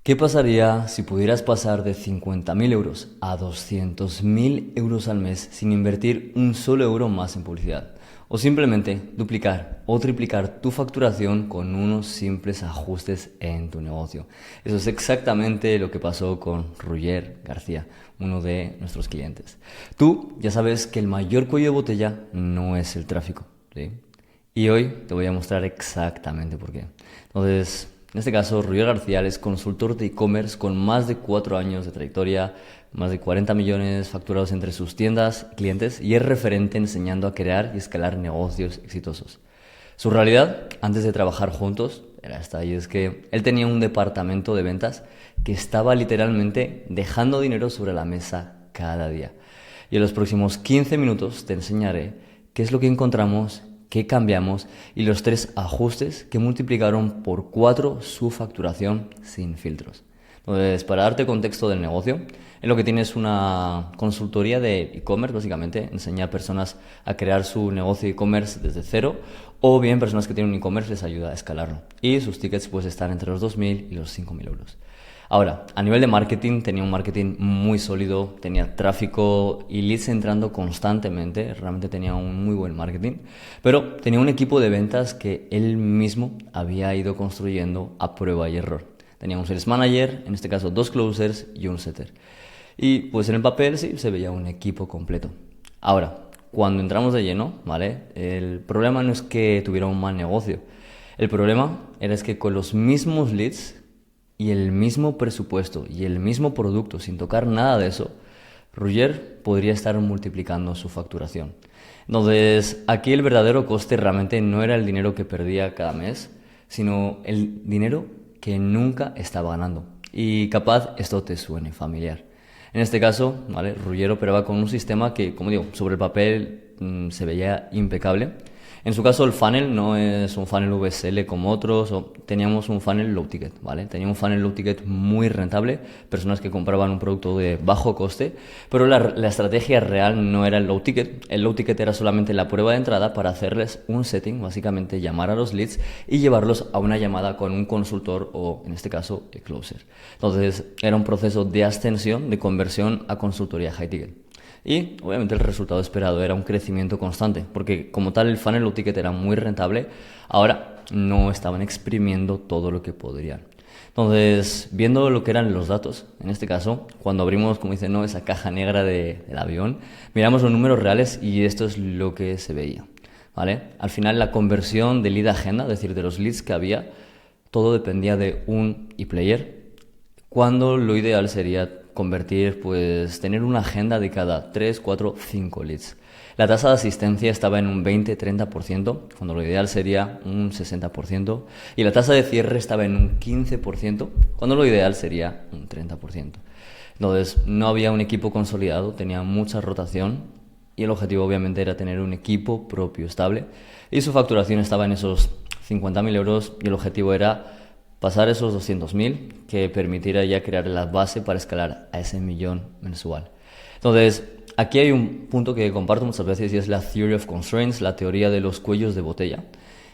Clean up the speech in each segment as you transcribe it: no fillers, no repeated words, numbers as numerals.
¿Qué pasaría si pudieras pasar de 50.000 euros a 200.000 euros al mes sin invertir un solo euro más en publicidad? O simplemente duplicar o triplicar tu facturación con unos simples ajustes en tu negocio. Eso es exactamente lo que pasó con Roger García, uno de nuestros clientes. Tú ya sabes que el mayor cuello de botella no es el tráfico, ¿sí? Y hoy te voy a mostrar exactamente por qué. Entonces, en este caso, Roger García es consultor de e-commerce con más de 4 años de trayectoria, más de 40 millones facturados entre sus tiendas y clientes y es referente enseñando a crear y escalar negocios exitosos. Su realidad, antes de trabajar juntos, era esta, y es que él tenía un departamento de ventas que estaba literalmente dejando dinero sobre la mesa cada día. Y en los próximos 15 minutos te enseñaré qué es lo que encontramos, qué cambiamos y los 3 ajustes que multiplicaron por 4 su facturación sin filtros. Entonces, para darte contexto del negocio, en lo que tienes una consultoría de e-commerce, básicamente, enseña a personas a crear su negocio de e-commerce desde cero, o bien personas que tienen un e-commerce les ayuda a escalarlo. Y sus tickets pues están entre los 2.000 y los 5.000 euros. Ahora, a nivel de marketing, tenía un marketing muy sólido, tenía tráfico y leads entrando constantemente, realmente tenía un muy buen marketing, pero tenía un equipo de ventas que él mismo había ido construyendo a prueba y error. Tenía un sales manager, en este caso 2 closers y un setter. Y pues en el papel sí se veía un equipo completo. Ahora, cuando entramos de lleno, ¿vale? El problema no es que tuviera un mal negocio. El problema era es que con los mismos leads y el mismo presupuesto y el mismo producto, sin tocar nada de eso, Roger podría estar multiplicando su facturación. Entonces, aquí el verdadero coste realmente no era el dinero que perdía cada mes, sino el dinero que nunca estaba ganando. Y capaz esto te suene familiar. En este caso, ¿vale? Roger operaba con un sistema que, como digo, sobre el papel se veía impecable. En su caso, el funnel no es un funnel VSL como otros, teníamos un funnel low ticket, ¿vale? Tenía un funnel low ticket muy rentable, personas que compraban un producto de bajo coste, pero la estrategia real no era el low ticket. El low ticket era solamente la prueba de entrada para hacerles un setting, básicamente llamar a los leads y llevarlos a una llamada con un consultor o, en este caso, el closer. Entonces, era un proceso de ascensión, de conversión a consultoría high ticket. Y obviamente el resultado esperado era un crecimiento constante, porque como tal el funnel low ticket era muy rentable, ahora no estaban exprimiendo todo lo que podrían. Entonces, viendo lo que eran los datos, en este caso, cuando abrimos, como dicen, ¿no?, esa caja negra del avión, miramos los números reales y esto es lo que se veía, ¿vale? Al final la conversión de lead a agenda, es decir, de los leads que había, todo dependía de un e-player, cuando lo ideal sería convertir, pues tener una agenda de cada 3, 4, 5 leads. La tasa de asistencia estaba en un 20-30%, cuando lo ideal sería un 60%, y la tasa de cierre estaba en un 15%, cuando lo ideal sería un 30%. Entonces, no había un equipo consolidado, tenía mucha rotación, y el objetivo obviamente era tener un equipo propio estable, y su facturación estaba en esos 50.000 euros, y el objetivo era pasar esos 200.000 que permitiera ya crear la base para escalar a ese millón mensual. Entonces, aquí hay un punto que comparto muchas veces y es la Theory of Constraints, la teoría de los cuellos de botella.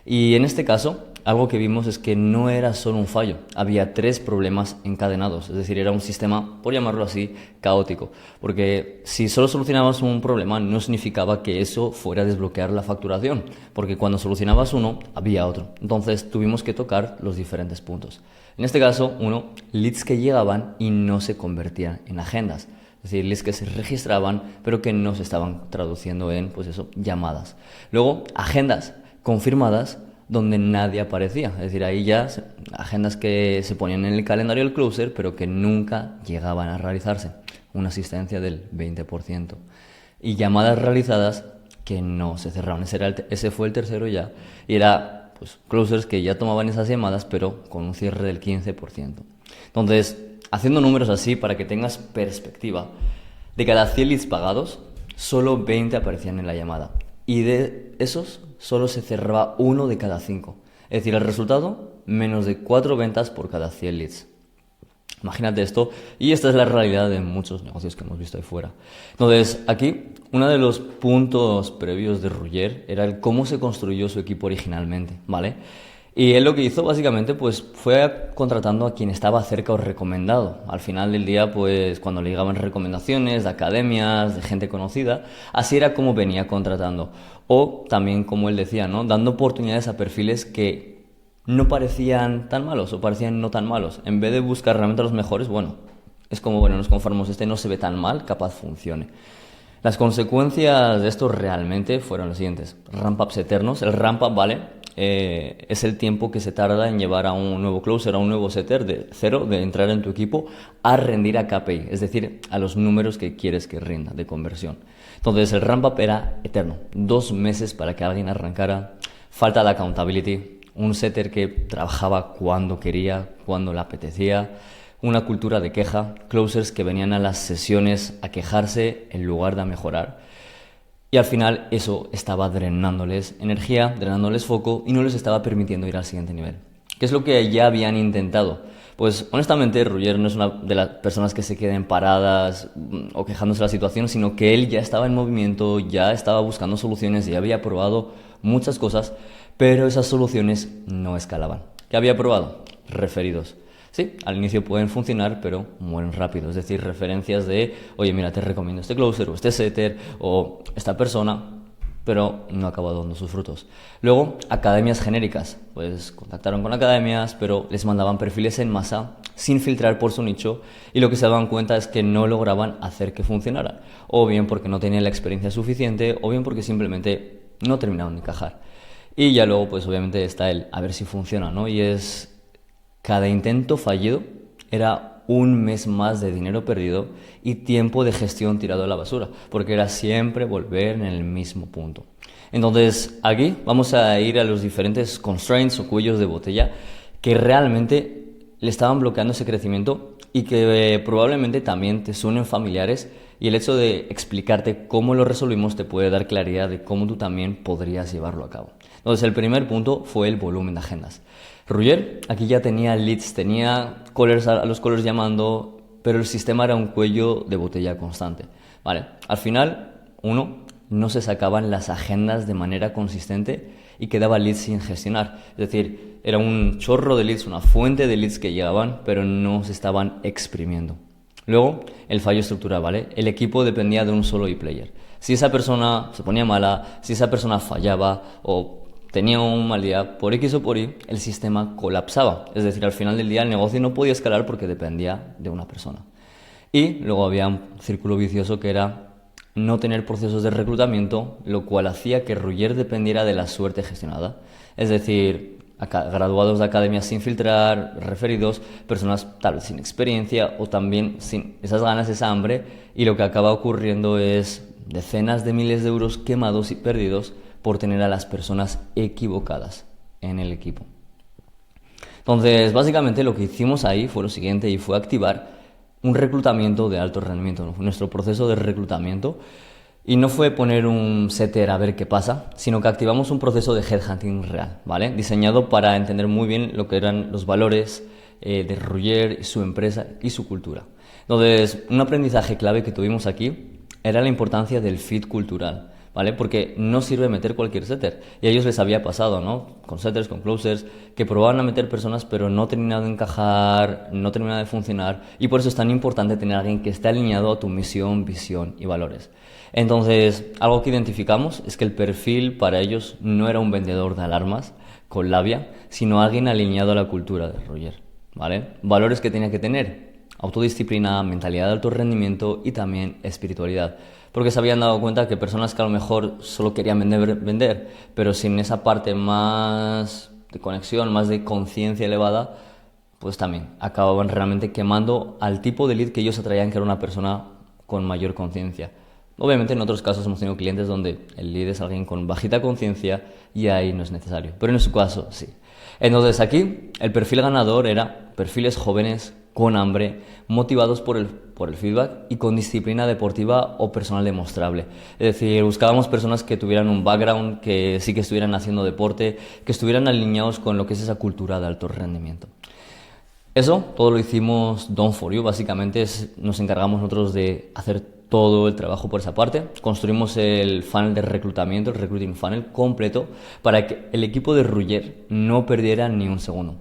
Y en este caso, algo que vimos es que no era solo un fallo, había 3 problemas encadenados, es decir, era un sistema, por llamarlo así, caótico, porque si solo solucionabas un problema no significaba que eso fuera a desbloquear la facturación, porque cuando solucionabas uno, había otro, entonces tuvimos que tocar los diferentes puntos. En este caso, uno, leads que llegaban y no se convertían en agendas. Es decir, leads que se registraban, pero que no se estaban traduciendo en, pues eso, llamadas. Luego, agendas confirmadas donde nadie aparecía. Es decir, ahí ya agendas que se ponían en el calendario del closer, pero que nunca llegaban a realizarse. Una asistencia del 20%. Y llamadas realizadas que no se cerraron. Ese fue el tercero ya. Y era, pues, closers que ya tomaban esas llamadas, pero con un cierre del 15%. Entonces, haciendo números así para que tengas perspectiva, de cada 100 leads pagados, solo 20 aparecían en la llamada. Y de esos, solo se cerraba 1 de cada 5. Es decir, el resultado, menos de 4 ventas por cada 100 leads. Imagínate esto, y esta es la realidad de muchos negocios que hemos visto ahí fuera. Entonces, aquí, uno de los puntos previos de Roger era el cómo se construyó su equipo originalmente, ¿vale? Y él lo que hizo básicamente pues fue contratando a quien estaba cerca o recomendado. Al final del día pues cuando le llegaban recomendaciones de academias, de gente conocida, así era como venía contratando. O también como él decía, ¿no? Dando oportunidades a perfiles que no parecían tan malos o parecían no tan malos. En vez de buscar realmente a los mejores, bueno, es como, bueno, nos conformamos, este no se ve tan mal, capaz funcione. Las consecuencias de esto realmente fueron las siguientes. Ramp-ups eternos. El ramp-up, ¿vale? Es el tiempo que se tarda en llevar a un nuevo closer, a un nuevo setter de cero, de entrar en tu equipo, a rendir a KPI, es decir, a los números que quieres que rinda de conversión. Entonces el ramp-up era eterno. 2 meses para que alguien arrancara. Falta de accountability. Un setter que trabajaba cuando quería, cuando le apetecía. Una cultura de queja, closers que venían a las sesiones a quejarse en lugar de a mejorar. Y al final eso estaba drenándoles energía, drenándoles foco y no les estaba permitiendo ir al siguiente nivel. ¿Qué es lo que ya habían intentado? Pues honestamente Roger no es una de las personas que se queden paradas o quejándose de la situación, sino que él ya estaba en movimiento, ya estaba buscando soluciones, ya había probado muchas cosas, pero esas soluciones no escalaban. ¿Qué había probado? Referidos. Sí, al inicio pueden funcionar, pero mueren rápido. Es decir, referencias de, oye, mira, te recomiendo este closer o este setter o esta persona, pero no ha acabado dando sus frutos. Luego, academias genéricas. Pues contactaron con academias, pero les mandaban perfiles en masa sin filtrar por su nicho y lo que se daban cuenta es que no lograban hacer que funcionaran. O bien porque no tenían la experiencia suficiente o bien porque simplemente no terminaban de encajar. Y ya luego, pues obviamente está el a ver si funciona, ¿no? Y es... Cada intento fallido era un mes más de dinero perdido y tiempo de gestión tirado a la basura, porque era siempre volver en el mismo punto. Entonces, aquí vamos a ir a los diferentes constraints o cuellos de botella que realmente le estaban bloqueando ese crecimiento y que probablemente también te suenen familiares, y el hecho de explicarte cómo lo resolvimos te puede dar claridad de cómo tú también podrías llevarlo a cabo. Entonces, el primer punto fue el volumen de agendas. Roger aquí ya tenía leads, tenía callers, a los callers llamando, pero el sistema era un cuello de botella constante. Vale, al final, no se sacaban las agendas de manera consistente y quedaba leads sin gestionar. Es decir, era un chorro de leads, una fuente de leads que llegaban, pero no se estaban exprimiendo. Luego, el fallo estructural, ¿vale? El equipo dependía de un solo e-player. Si esa persona se ponía mala, si esa persona fallaba o tenía un mal día, por X o por Y, el sistema colapsaba. Es decir, al final del día el negocio no podía escalar porque dependía de una persona. Y luego había un círculo vicioso que era no tener procesos de reclutamiento, lo cual hacía que Roger dependiera de la suerte gestionada. Es decir, graduados de academias sin filtrar, referidos, personas tal vez sin experiencia o también sin esas ganas, esa hambre, y lo que acaba ocurriendo es decenas de miles de euros quemados y perdidos por tener a las personas equivocadas en el equipo. Entonces, básicamente lo que hicimos ahí fue lo siguiente y fue activar un reclutamiento de alto rendimiento, nuestro proceso de reclutamiento. Y no fue poner un setter a ver qué pasa, sino que activamos un proceso de headhunting real, ¿vale? Diseñado para entender muy bien lo que eran los valores de Roger, su empresa y su cultura. Entonces, un aprendizaje clave que tuvimos aquí era la importancia del fit cultural, ¿vale? Porque no sirve meter cualquier setter. Y a ellos les había pasado, ¿no? Con setters, con closers, que probaban a meter personas, pero no terminaban de encajar, no terminaban de funcionar. Y por eso es tan importante tener a alguien que esté alineado a tu misión, visión y valores. Entonces, algo que identificamos es que el perfil para ellos no era un vendedor de alarmas con labia, sino alguien alineado a la cultura de Roger, ¿vale? Valores que tenía que tener: autodisciplina, mentalidad de alto rendimiento y también espiritualidad. Porque se habían dado cuenta que personas que a lo mejor solo querían vender, pero sin esa parte más de conexión, más de conciencia elevada, pues también acababan realmente quemando al tipo de lead que ellos atraían, que era una persona con mayor conciencia. Obviamente en otros casos hemos tenido clientes donde el lead es alguien con bajita conciencia y ahí no es necesario, pero en su caso sí. Entonces aquí el perfil ganador era perfiles jóvenes, con hambre, motivados por el feedback y con disciplina deportiva o personal demostrable. Es decir, buscábamos personas que tuvieran un background, que sí que estuvieran haciendo deporte, que estuvieran alineados con lo que es esa cultura de alto rendimiento. Eso todo lo hicimos done for you, básicamente nos encargamos nosotros de hacer todo el trabajo por esa parte. Construimos el funnel de reclutamiento, el recruiting funnel completo, para que el equipo de Ruller no perdiera ni un segundo.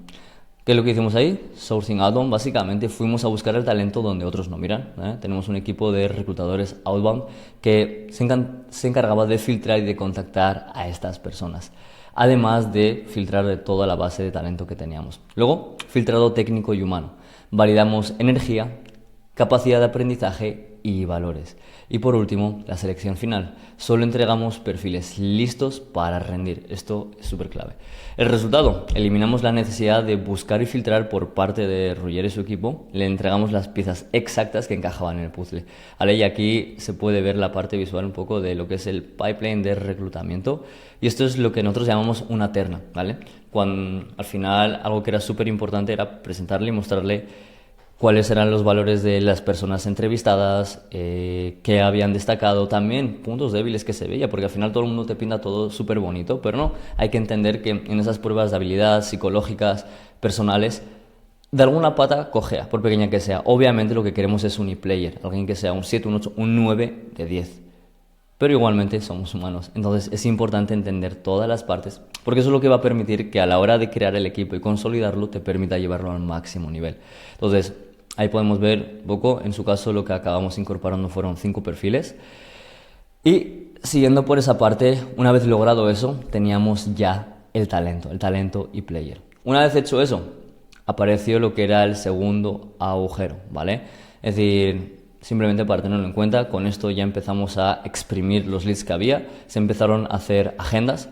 ¿Qué es lo que hicimos ahí? Sourcing outbound. Básicamente fuimos a buscar el talento donde otros no miran, ¿eh? Tenemos un equipo de reclutadores outbound que se encargaba de filtrar y de contactar a estas personas, además de filtrar de toda la base de talento que teníamos. Luego, filtrado técnico y humano. Validamos energía, capacidad de aprendizaje y valores. Y por último, la selección final. Solo entregamos perfiles listos para rendir. Esto es súper clave. El resultado: eliminamos la necesidad de buscar y filtrar por parte de Ruller y su equipo. Le entregamos las piezas exactas que encajaban en el puzzle. ¿Vale? Y aquí se puede ver la parte visual un poco de lo que es el pipeline de reclutamiento. Y esto es lo que nosotros llamamos una terna, ¿vale? Cuando al final algo que era súper importante era presentarle y mostrarle cuáles eran los valores de las personas entrevistadas, qué habían destacado, también puntos débiles que se veía, porque al final todo el mundo te pinta todo súper bonito, pero no, hay que entender que en esas pruebas de habilidad psicológicas, personales, de alguna pata cojea, por pequeña que sea. Obviamente lo que queremos es un e-player, alguien que sea un 7, un 8, un 9 de 10. Pero igualmente somos humanos, entonces es importante entender todas las partes, porque eso es lo que va a permitir que a la hora de crear el equipo y consolidarlo te permita llevarlo al máximo nivel. Entonces, ahí podemos ver poco, en su caso lo que acabamos incorporando fueron 5 perfiles. Y siguiendo por esa parte, una vez logrado eso, teníamos ya el talento y player. Una vez hecho eso, apareció lo que era el segundo agujero, ¿vale? Es decir, simplemente para tenerlo en cuenta, con esto ya empezamos a exprimir los leads que había, se empezaron a hacer agendas,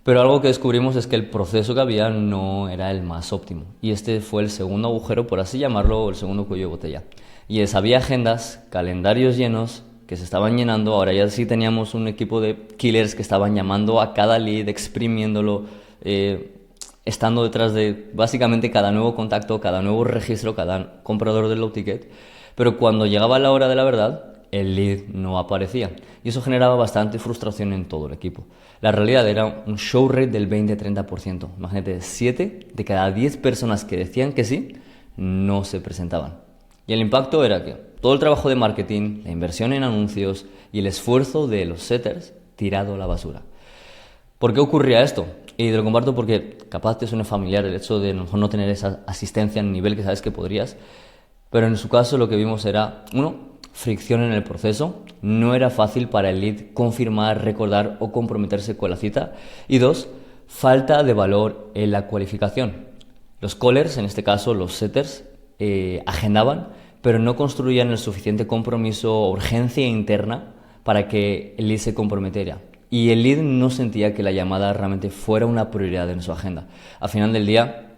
pero algo que descubrimos es que el proceso que había no era el más óptimo. Y este fue el segundo agujero, por así llamarlo, o el segundo cuello de botella. Y es, había agendas, calendarios llenos, que se estaban llenando. Ahora ya sí teníamos un equipo de killers que estaban llamando a cada lead, exprimiéndolo, estando detrás de básicamente cada nuevo contacto, cada nuevo registro, cada comprador del low ticket. Pero cuando llegaba la hora de la verdad, el lead no aparecía. Y eso generaba bastante frustración en todo el equipo. La realidad era un show rate del 20-30%. Imagínate, 7 de cada 10 personas que decían que sí, no se presentaban. Y el impacto era que todo el trabajo de marketing, la inversión en anuncios y el esfuerzo de los setters tirado a la basura. ¿Por qué ocurría esto? Y te lo comparto porque capaz te suene familiar el hecho de a lo mejor no tener esa asistencia en nivel que sabes que podrías. Pero en su caso lo que vimos era, uno, fricción en el proceso. No era fácil para el lead confirmar, recordar o comprometerse con la cita. Y dos, falta de valor en la cualificación. Los callers, en este caso los setters, agendaban, pero no construían el suficiente compromiso o urgencia interna para que el lead se comprometiera. Y el lead no sentía que la llamada realmente fuera una prioridad en su agenda. Al final del día,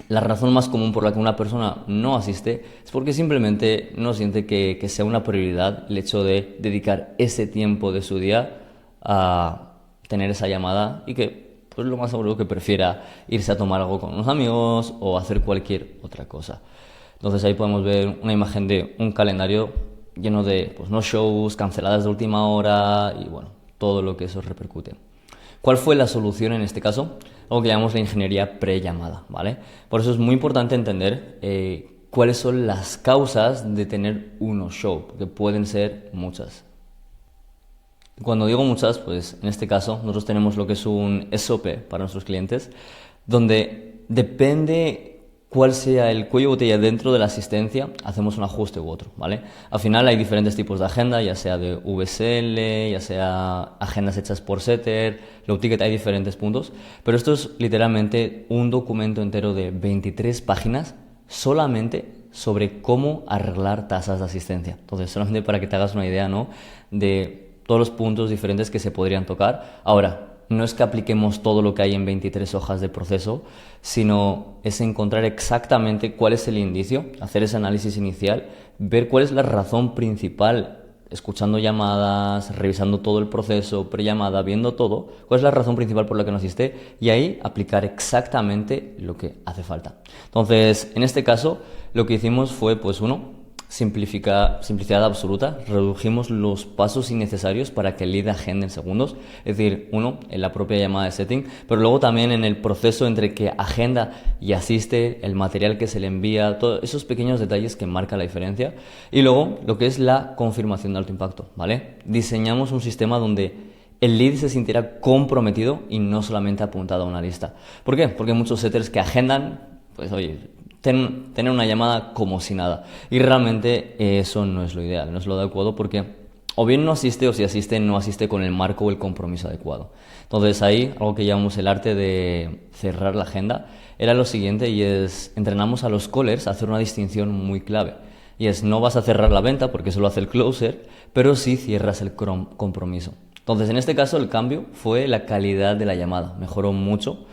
la razón más común por la que una persona no asiste es porque simplemente no siente que sea una prioridad el hecho de dedicar ese tiempo de su día a tener esa llamada y que pues lo más seguro que prefiera irse a tomar algo con unos amigos o hacer cualquier otra cosa. Entonces ahí podemos ver una imagen de un calendario lleno de pues, no shows, canceladas de última hora y bueno, todo lo que eso repercute. ¿Cuál fue la solución en este caso? Algo que llamamos la ingeniería pre-llamada, ¿vale? Por eso es muy importante entender cuáles son las causas de tener un no-show, porque pueden ser muchas. Cuando digo muchas, pues en este caso nosotros tenemos lo que es un SOP para nuestros clientes, donde depende cuál sea el cuello de botella dentro de la asistencia, hacemos un ajuste u otro, ¿vale? Al final hay diferentes tipos de agenda, ya sea de VSL, ya sea agendas hechas por setter, low ticket, hay diferentes puntos, pero esto es literalmente un documento entero de 23 páginas solamente sobre cómo arreglar tasas de asistencia. Entonces, solamente para que te hagas una idea, ¿no?, de todos los puntos diferentes que se podrían tocar. Ahora, no es que apliquemos todo lo que hay en 23 hojas de proceso, sino es encontrar exactamente cuál es el indicio, hacer ese análisis inicial, ver cuál es la razón principal, escuchando llamadas, revisando todo el proceso, pre-llamada, viendo todo, cuál es la razón principal por la que no asiste y ahí aplicar exactamente lo que hace falta. Entonces, en este caso, lo que hicimos fue, pues uno, simplicidad absoluta, redujimos los pasos innecesarios para que el lead agende en segundos, es decir, uno, en la propia llamada de setting, pero luego también en el proceso entre que agenda y asiste, el material que se le envía, todos esos pequeños detalles que marcan la diferencia. Y luego, lo que es la confirmación de alto impacto, ¿vale? Diseñamos un sistema donde el lead se sintiera comprometido y no solamente apuntado a una lista. ¿Por qué? Porque hay muchos setters que agendan, pues oye, tener una llamada como si nada. Y realmente eso no es lo ideal, no es lo adecuado, porque o bien no asiste, o si asiste, no asiste con el marco o el compromiso adecuado. Entonces ahí, algo que llamamos el arte de cerrar la agenda, era lo siguiente, y es, entrenamos a los callers a hacer una distinción muy clave. Y es, no vas a cerrar la venta, porque eso lo hace el closer, pero sí cierras el compromiso. Entonces, en este caso, el cambio fue la calidad de la llamada. Mejoró mucho.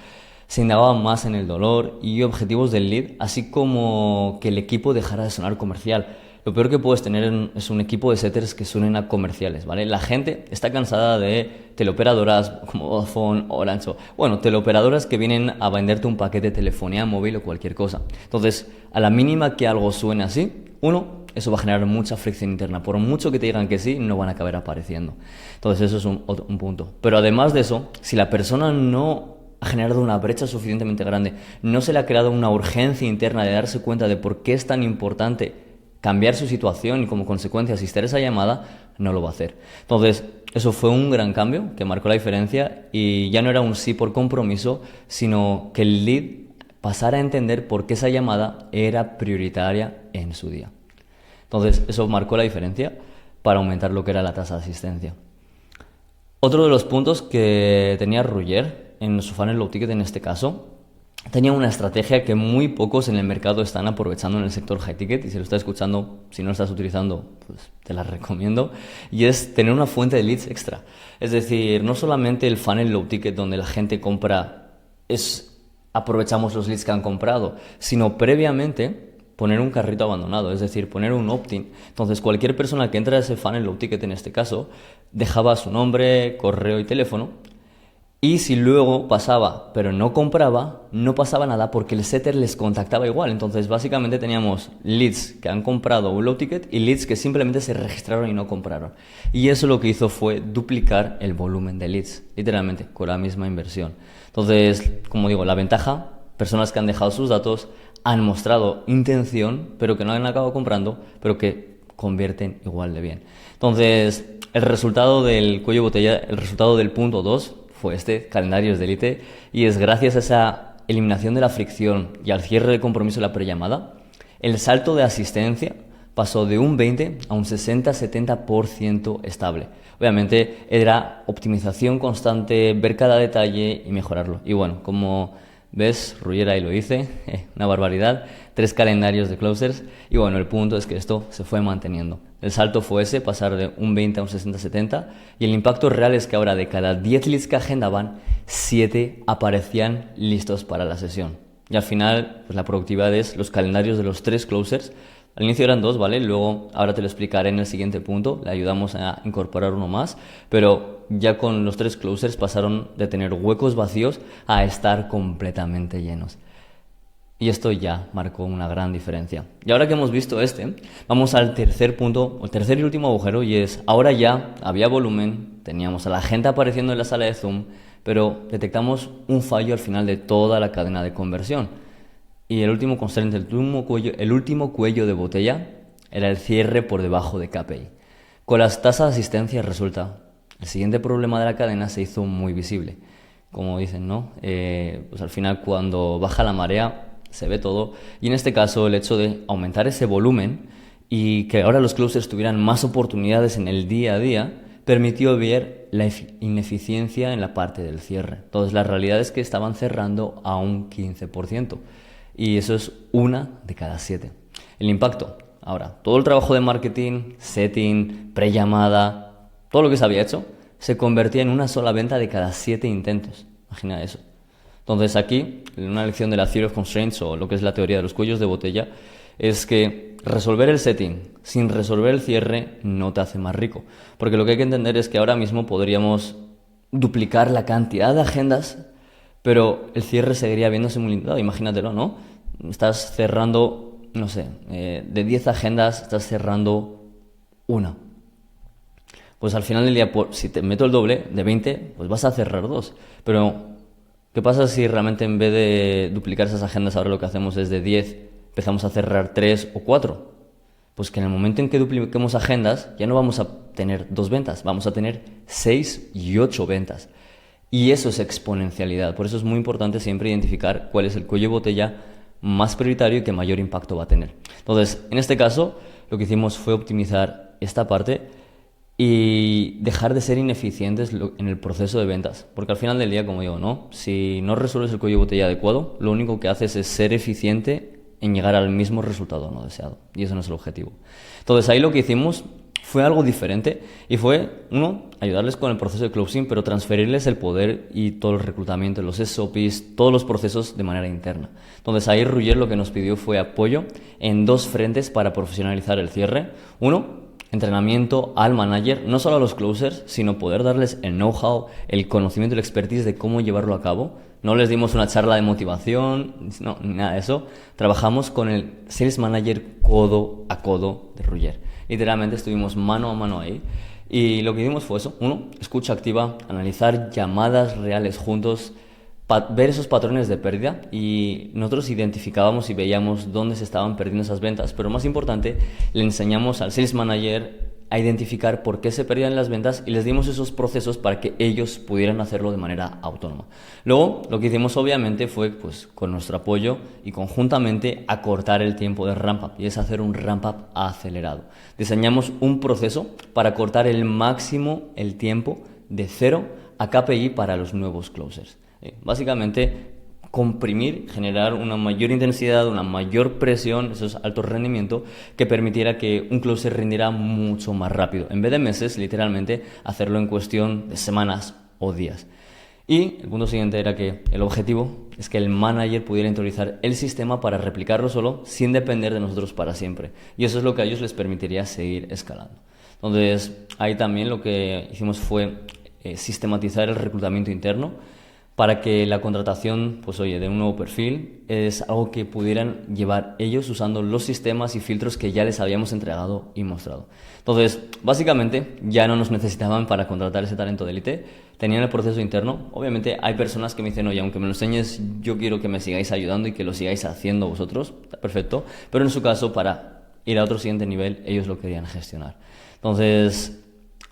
Se indagaba más en el dolor y objetivos del lead, así como que el equipo dejara de sonar comercial. Lo peor que puedes tener es un equipo de setters que suenen a comerciales, ¿vale? La gente está cansada de teleoperadoras como Vodafone, Orange, bueno, teleoperadoras que vienen a venderte un paquete de telefonía móvil o cualquier cosa. Entonces, a la mínima que algo suene así, uno, eso va a generar mucha fricción interna. Por mucho que te digan que sí, no van a acabar apareciendo. Entonces, eso es un punto. Pero además de eso, si la persona no ha generado una brecha suficientemente grande, no se le ha creado una urgencia interna de darse cuenta de por qué es tan importante cambiar su situación y como consecuencia asistir a esa llamada, no lo va a hacer. Entonces, eso fue un gran cambio que marcó la diferencia, y ya no era un sí por compromiso, sino que el lead pasara a entender por qué esa llamada era prioritaria en su día. Entonces, eso marcó la diferencia para aumentar lo que era la tasa de asistencia. Otro de los puntos que tenía Roger en su funnel low ticket, en este caso, tenía una estrategia que muy pocos en el mercado están aprovechando en el sector high ticket, y si lo estás escuchando, si no lo estás utilizando, pues te la recomiendo, y es tener una fuente de leads extra. Es decir, no solamente el funnel low ticket donde la gente compra, aprovechamos los leads que han comprado, sino previamente poner un carrito abandonado, es decir, poner un opt-in. Entonces, cualquier persona que entra a ese funnel low ticket, en este caso, dejaba su nombre, correo y teléfono, y si luego pasaba, pero no compraba, no pasaba nada porque el setter les contactaba igual. Entonces, básicamente teníamos leads que han comprado un low ticket y leads que simplemente se registraron y no compraron. Y eso lo que hizo fue duplicar el volumen de leads, literalmente, con la misma inversión. Entonces, como digo, la ventaja, personas que han dejado sus datos, han mostrado intención, pero que no han acabado comprando, pero que convierten igual de bien. Entonces, el resultado del cuello de botella, el resultado del punto 2, fue calendarios de élite, y es gracias a esa eliminación de la fricción y al cierre del compromiso de la prellamada, el salto de asistencia pasó de un 20 a un 60-70% estable. Obviamente era optimización constante, ver cada detalle y mejorarlo. Y bueno, como ves, Roger ahí lo hice, una barbaridad, 3 calendarios de closers, y bueno, el punto es que esto se fue manteniendo. El salto fue ese, pasar de un 20 a un 60-70, y el impacto real es que ahora de cada 10 leads que agendaban, 7 aparecían listos para la sesión. Y al final, pues la productividad es los calendarios de los 3 closers. Al inicio eran 2, ¿vale? Luego, ahora te lo explicaré en el siguiente punto, le ayudamos a incorporar uno más, pero ya con los 3 closers pasaron de tener huecos vacíos a estar completamente llenos. Y esto ya marcó una gran diferencia. Y ahora que hemos visto vamos al tercer punto, el tercer y último agujero, y es, ahora ya había volumen, teníamos a la gente apareciendo en la sala de Zoom, pero detectamos un fallo al final de toda la cadena de conversión. Y el último constraint, el último cuello de botella, era el cierre por debajo de KPI. Con las tasas de asistencia resulta, el siguiente problema de la cadena se hizo muy visible. Como dicen, ¿no? Pues al final, cuando baja la marea, se ve todo, y en este caso el hecho de aumentar ese volumen y que ahora los closers tuvieran más oportunidades en el día a día permitió ver la ineficiencia en la parte del cierre. Entonces la realidad es que estaban cerrando a un 15%, y eso es 1 de cada 7. El impacto, ahora, todo el trabajo de marketing, setting, prellamada, todo lo que se había hecho se convertía en una sola venta de cada 7 intentos. Imagina eso. Entonces aquí, una lección de la Theory of Constraints, o lo que es la teoría de los cuellos de botella, es que resolver el setting sin resolver el cierre no te hace más rico. Porque lo que hay que entender es que ahora mismo podríamos duplicar la cantidad de agendas, pero el cierre seguiría viéndose muy limitado. Imagínatelo, ¿no? Estás cerrando no sé, de 10 agendas estás cerrando una. Pues al final del día, si te meto el doble, de 20, pues vas a cerrar 2. Pero, ¿qué pasa si realmente en vez de duplicar esas agendas, ahora lo que hacemos es de 10, empezamos a cerrar 3 o 4? Pues que en el momento en que dupliquemos agendas, ya no vamos a tener 2 ventas, vamos a tener 6 y 8 ventas. Y eso es exponencialidad. Por eso es muy importante siempre identificar cuál es el cuello de botella más prioritario y que mayor impacto va a tener. Entonces, en este caso, lo que hicimos fue optimizar esta parte y dejar de ser ineficientes en el proceso de ventas. Porque al final del día, como digo, ¿no? Si no resuelves el cuello de botella adecuado, lo único que haces es ser eficiente en llegar al mismo resultado no deseado. Y eso no es el objetivo. Entonces, ahí lo que hicimos fue algo diferente y fue, uno, ayudarles con el proceso de closing, pero transferirles el poder y todo el reclutamiento, los SOPs, todos los procesos de manera interna. Entonces ahí Roger lo que nos pidió fue apoyo en 2 frentes para profesionalizar el cierre. Uno, entrenamiento al manager, no solo a los closers, sino poder darles el know-how, el conocimiento y la expertise de cómo llevarlo a cabo. No les dimos una charla de motivación, no, ni nada de eso. Trabajamos con el Sales Manager codo a codo de Roger. Literalmente estuvimos mano a mano ahí. Y lo que hicimos fue eso. Uno, escucha activa, analizar llamadas reales juntos, ver esos patrones de pérdida, y nosotros identificábamos y veíamos dónde se estaban perdiendo esas ventas, pero más importante, le enseñamos al Sales Manager a identificar por qué se perdían las ventas y les dimos esos procesos para que ellos pudieran hacerlo de manera autónoma. Luego, lo que hicimos obviamente fue, pues, con nuestro apoyo y conjuntamente acortar el tiempo de ramp up, y es hacer un ramp up acelerado. Diseñamos un proceso para cortar el máximo el tiempo de 0 a KPI para los nuevos closers. Básicamente, comprimir, generar una mayor intensidad, una mayor presión, eso es alto rendimiento, que permitiera que un closer rindiera mucho más rápido. En vez de meses, literalmente, hacerlo en cuestión de semanas o días. Y el punto siguiente era que el objetivo es que el manager pudiera interiorizar el sistema para replicarlo solo, sin depender de nosotros para siempre. Y eso es lo que a ellos les permitiría seguir escalando. Entonces, ahí también lo que hicimos fue sistematizar el reclutamiento interno, para que la contratación, pues oye, de un nuevo perfil es algo que pudieran llevar ellos usando los sistemas y filtros que ya les habíamos entregado y mostrado. Entonces, básicamente, ya no nos necesitaban para contratar ese talento de élite, tenían el proceso interno. Obviamente hay personas que me dicen, oye, aunque me lo enseñes, yo quiero que me sigáis ayudando y que lo sigáis haciendo vosotros, perfecto, pero en su caso, para ir a otro siguiente nivel, ellos lo querían gestionar. Entonces,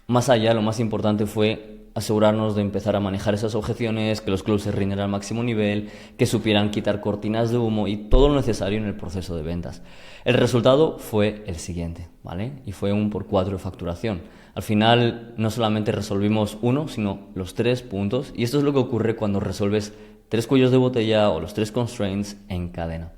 más allá, lo más importante fue asegurarnos de empezar a manejar esas objeciones, que los closers rindieran al máximo nivel, que supieran quitar cortinas de humo y todo lo necesario en el proceso de ventas. El resultado fue el siguiente, ¿vale? Y fue un por 4 de facturación. Al final no solamente resolvimos uno, sino los 3 puntos, y esto es lo que ocurre cuando resuelves 3 cuellos de botella o los 3 constraints en cadena.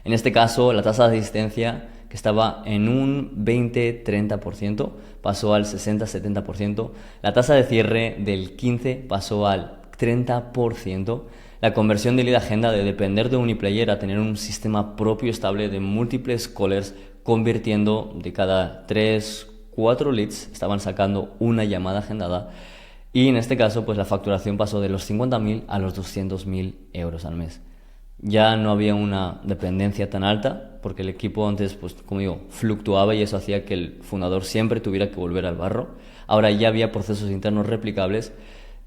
En este caso, la tasa de asistencia, que estaba en un 20-30%, pasó al 60-70%. La tasa de cierre del 15% pasó al 30%. La conversión de lead agenda, de depender de Uniplayer a tener un sistema propio estable de múltiples callers, convirtiendo de cada 3-4 leads, estaban sacando una llamada agendada. Y en este caso, pues la facturación pasó de los 50.000 a los 200.000 euros al mes. Ya no había una dependencia tan alta, porque el equipo antes, pues como digo, fluctuaba, y eso hacía que el fundador siempre tuviera que volver al barro. Ahora ya había procesos internos replicables,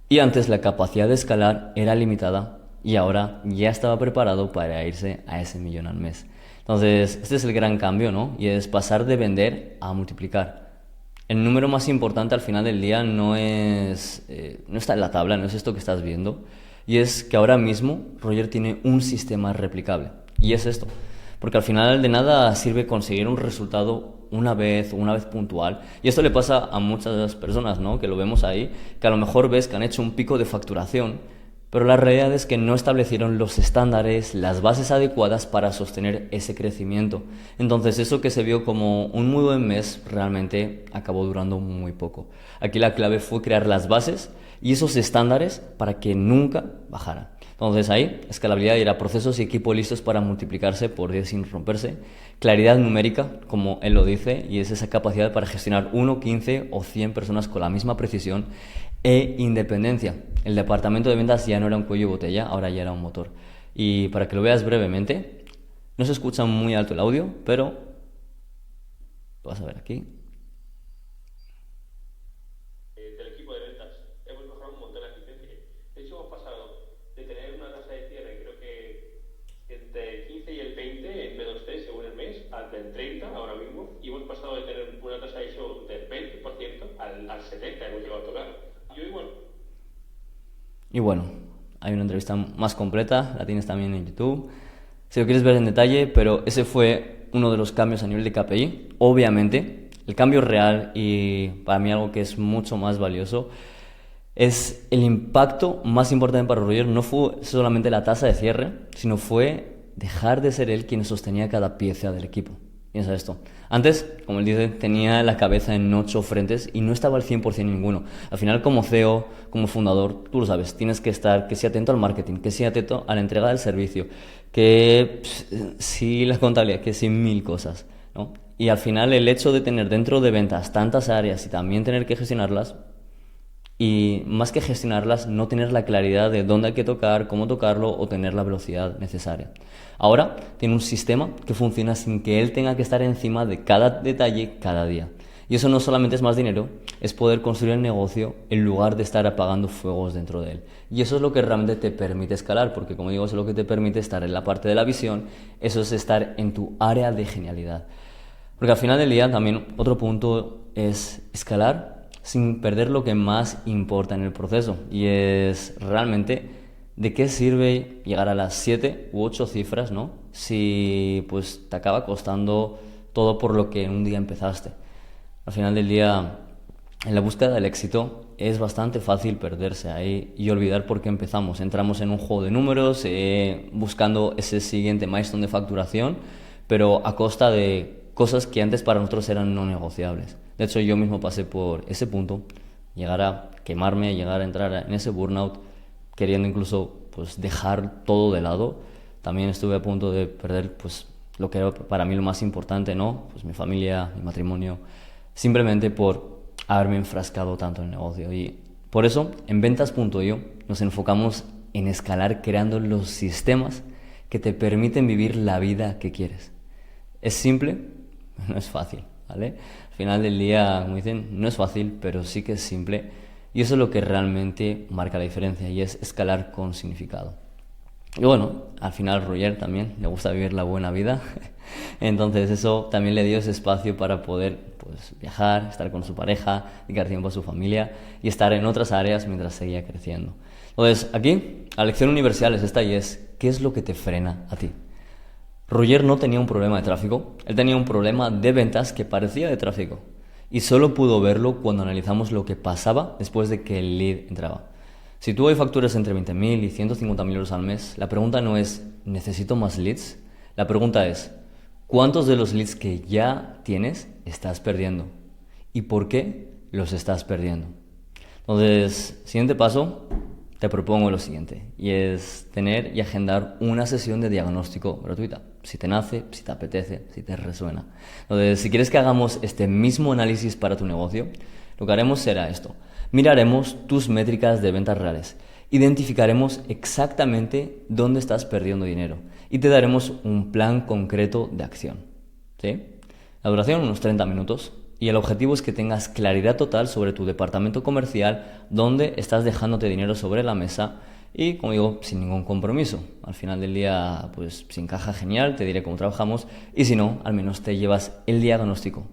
y antes la capacidad de escalar era limitada, y ahora ya estaba preparado para irse a ese 1.000.000 al mes. Entonces, este es el gran cambio, ¿no? Y es pasar de vender a multiplicar. El número más importante al final del día no está en la tabla, no es esto que estás viendo. Y es que ahora mismo Roger tiene un sistema replicable. Y es esto. Porque al final de nada sirve conseguir un resultado una vez puntual. Y esto le pasa a muchas personas, ¿no? Que lo vemos ahí, que a lo mejor ves que han hecho un pico de facturación, pero la realidad es que no establecieron los estándares, las bases adecuadas para sostener ese crecimiento. Entonces eso que se vio como un muy buen mes realmente acabó durando muy poco. Aquí la clave fue crear las bases y esos estándares para que nunca bajaran. Entonces ahí, escalabilidad, y era procesos y equipo listos para multiplicarse por 10 sin romperse. Claridad numérica, como él lo dice, y es esa capacidad para gestionar 1, 15 o 100 personas con la misma precisión. E independencia. El departamento de ventas ya no era un cuello de botella, ahora ya era un motor. Y para que lo veas brevemente, No se escucha muy alto el audio, pero lo vas a ver aquí. Del equipo de ventas. Hemos mejorado un montón la eficiencia. De hecho, hemos pasado de tener una tasa de cierre, creo que entre el 15 y el 20 en -3 según el mes, al del 30 ahora mismo, y hemos pasado de tener una tasa de show del 20% al 70% hemos llegado a tocar. Y bueno, hay una entrevista más completa, la tienes también en YouTube, si lo quieres ver en detalle, pero ese fue uno de los cambios a nivel de KPI. Obviamente, el cambio real y para mí algo que es mucho más valioso es el impacto más importante para Roger. No fue solamente la tasa de cierre, sino fue dejar de ser él quien sostenía cada pieza del equipo. Piensa esto. Antes, como él dice, tenía la cabeza en 8 frentes y no estaba al 100% en ninguno. Al final, como CEO, como fundador, tú lo sabes, tienes que estar, que sea atento al marketing, que sea atento a la entrega del servicio, que sí la contabilidad, que sí 1000 cosas, ¿no? Y al final, el hecho de tener dentro de ventas tantas áreas y también tener que gestionarlas, y más que gestionarlas, no tener la claridad de dónde hay que tocar, cómo tocarlo o tener la velocidad necesaria. Ahora tiene un sistema que funciona sin que él tenga que estar encima de cada detalle cada día. Y eso no solamente es más dinero, es poder construir el negocio en lugar de estar apagando fuegos dentro de él. Y eso es lo que realmente te permite escalar, porque como digo, eso es lo que te permite estar en la parte de la visión, eso es estar en tu área de genialidad. Porque al final del día también otro punto es escalar sin perder lo que más importa en el proceso, y es realmente de qué sirve llegar a las 7 u 8 cifras, ¿no? Si pues te acaba costando todo por lo que en un día empezaste. Al final del día, en la búsqueda del éxito es bastante fácil perderse ahí y olvidar por qué empezamos. Entramos en un juego de números, buscando ese siguiente milestone de facturación, pero a costa de cosas que antes para nosotros eran no negociables. De hecho, yo mismo pasé por ese punto, llegar a quemarme, llegar a entrar en ese burnout, queriendo incluso pues dejar todo de lado. También estuve a punto de perder pues lo que era para mí lo más importante, ¿no? Pues mi familia, mi matrimonio, simplemente por haberme enfrascado tanto en el negocio. Y por eso, en ventas.io nos enfocamos en escalar creando los sistemas que te permiten vivir la vida que quieres. Es simple, no es fácil, ¿vale? Al final del día, como dicen, no es fácil, pero sí que es simple. Y eso es lo que realmente marca la diferencia, y es escalar con significado. Y bueno, al final Roger también le gusta vivir la buena vida. Entonces eso también le dio ese espacio para poder pues, viajar, estar con su pareja, dedicar tiempo a su familia y estar en otras áreas mientras seguía creciendo. Entonces aquí, la lección universal es esta, y es, ¿qué es lo que te frena a ti? Roger no tenía un problema de tráfico, él tenía un problema de ventas que parecía de tráfico. Y solo pudo verlo cuando analizamos lo que pasaba después de que el lead entraba. Si tú hoy facturas entre 20.000 y 150.000 euros al mes, la pregunta no es ¿necesito más leads? La pregunta es ¿cuántos de los leads que ya tienes estás perdiendo? ¿Y por qué los estás perdiendo? Entonces, siguiente paso, te propongo lo siguiente, y es tener y agendar una sesión de diagnóstico gratuita. Si te nace, si te apetece, si te resuena. Entonces, si quieres que hagamos este mismo análisis para tu negocio, lo que haremos será esto. Miraremos tus métricas de ventas reales, identificaremos exactamente dónde estás perdiendo dinero y te daremos un plan concreto de acción. ¿Sí? La duración, unos 30 minutos. Y el objetivo es que tengas claridad total sobre tu departamento comercial, dónde estás dejándote dinero sobre la mesa y, como digo, sin ningún compromiso. Al final del día, pues si encaja genial, te diré cómo trabajamos, y si no, al menos te llevas el diagnóstico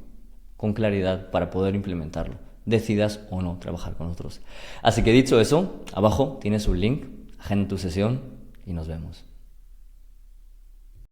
con claridad para poder implementarlo, decidas o no trabajar con nosotros. Así que dicho eso, abajo tienes un link, agenda tu sesión y nos vemos.